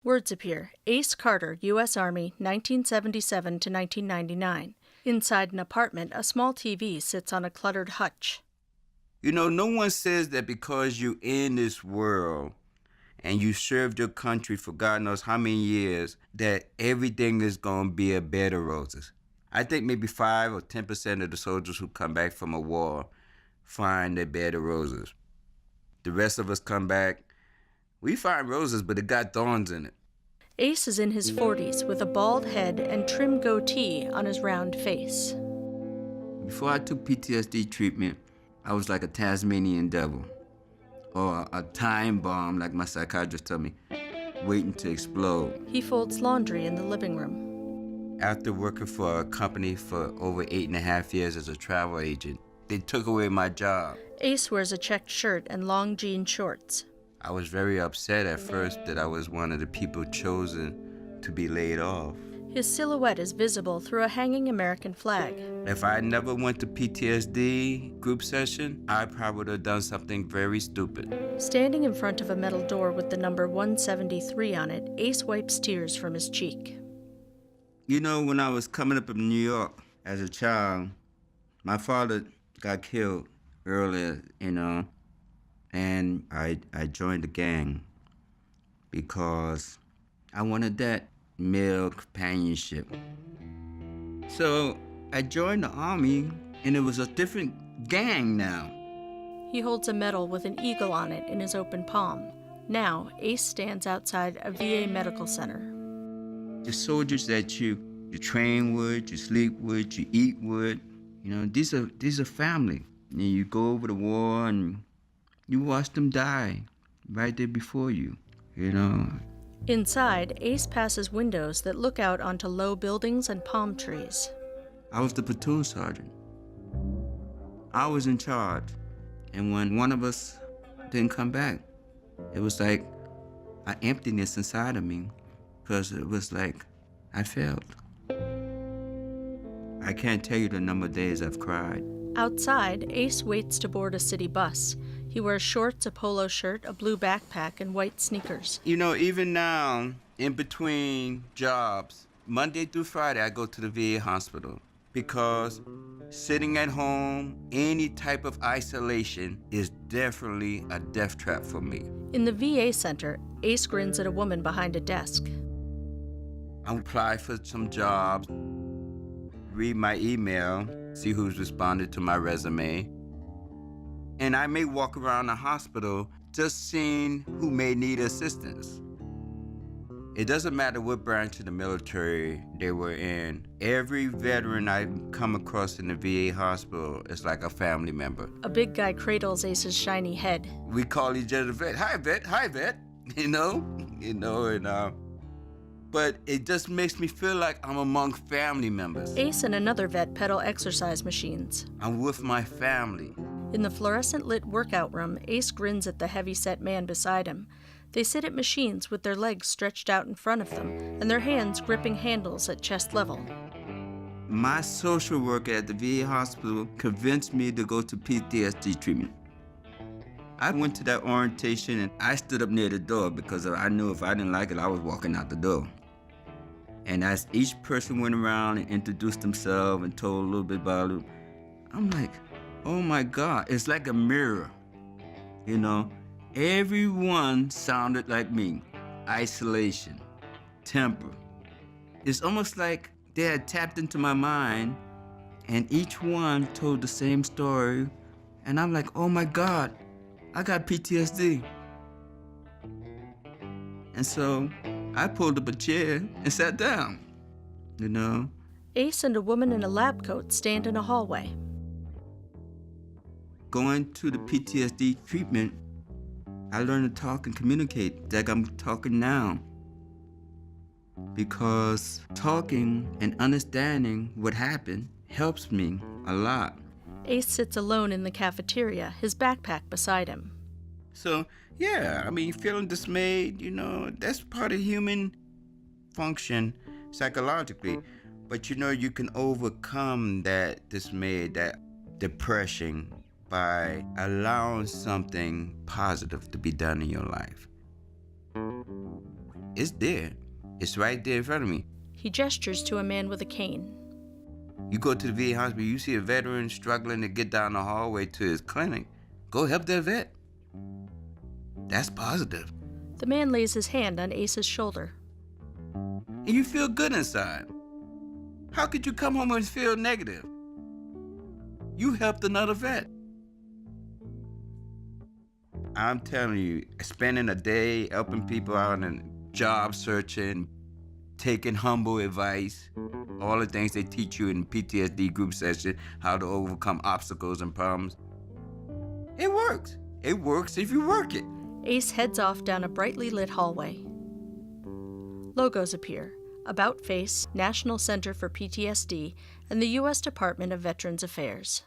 Words appear. Ace Carter, U.S. Army, 1977 to 1999. Inside an apartment, a small TV sits on a cluttered hutch. You know, no one says that because you're in this world and you served your country for God knows how many years, that everything is going to be a bed of roses. I think maybe 5 or 10% of the soldiers who come back from a war find a bed of roses. The rest of us come back, we find roses, but it got thorns in it. Ace is in his 40s with a bald head and trim goatee on his round face. Before I took PTSD treatment, I was like a Tasmanian devil or a time bomb, like my psychiatrist told me, waiting to explode. He folds laundry in the living room. After working for a company for over 8.5 years as a travel agent, they took away my job. Ace wears a checked shirt and long jean shorts. I was very upset at first that I was one of the people chosen to be laid off. His silhouette is visible through a hanging American flag. If I never went to PTSD group session, I probably would have done something very stupid. Standing in front of a metal door with the number 173 on it, Ace wipes tears from his cheek. You know, when I was coming up in New York as a child, my father got killed earlier, and I joined the gang because I wanted that male companionship. So I joined the Army, and it was a different gang now. He holds a medal with an eagle on it in his open palm. Now, Ace stands outside a VA medical center. The soldiers that you train with, you sleep with, you eat with, these are family. And you go over the war and you watch them die right there before you, Inside, Ace passes windows that look out onto low buildings and palm trees. I was the platoon sergeant. I was in charge. And when one of us didn't come back, it was like an emptiness inside of me because it was like I failed. I can't tell you the number of days I've cried. Outside, Ace waits to board a city bus. He wears shorts, a polo shirt, a blue backpack, and white sneakers. Even now, in between jobs, Monday through Friday, I go to the VA hospital because sitting at home, any type of isolation is definitely a death trap for me. In the VA center, Ace grins at a woman behind a desk. I apply for some jobs, read my email, see who's responded to my resume. And I may walk around the hospital just seeing who may need assistance. It doesn't matter what branch of the military they were in. Every veteran I come across in the VA hospital is like a family member. A big guy cradles Ace's shiny head. We call each other vet. Hi, vet. Hi, vet. But it just makes me feel like I'm among family members. Ace and another vet pedal exercise machines. I'm with my family. In the fluorescent-lit workout room, Ace grins at the heavy-set man beside him. They sit at machines with their legs stretched out in front of them and their hands gripping handles at chest level. My social worker at the VA hospital convinced me to go to PTSD treatment. I went to that orientation and I stood up near the door because I knew if I didn't like it, I was walking out the door. And as each person went around and introduced themselves and told a little bit about it, I'm like, oh my God, it's like a mirror. Everyone sounded like me. Isolation, temper. It's almost like they had tapped into my mind and each one told the same story. And I'm like, oh my God, I got PTSD. And so I pulled up a chair and sat down, Ace and a woman in a lab coat stand in a hallway. Going to the PTSD treatment, I learned to talk and communicate like I'm talking now. Because talking and understanding what happened helps me a lot. Ace sits alone in the cafeteria, his backpack beside him. So, feeling dismayed, that's part of human function psychologically. But, you can overcome that dismay, that depression by allowing something positive to be done in your life. It's there. It's right there in front of me. He gestures to a man with a cane. You go to the VA hospital, you see a veteran struggling to get down the hallway to his clinic. Go help that vet. That's positive. The man lays his hand on Ace's shoulder. And you feel good inside. How could you come home and feel negative? You helped another vet. I'm telling you, spending a day helping people out and job searching, taking humble advice, all the things they teach you in PTSD group session, how to overcome obstacles and problems. It works. It works if you work it. Ace heads off down a brightly lit hallway. Logos appear: About Face, National Center for PTSD, and the U.S. Department of Veterans Affairs.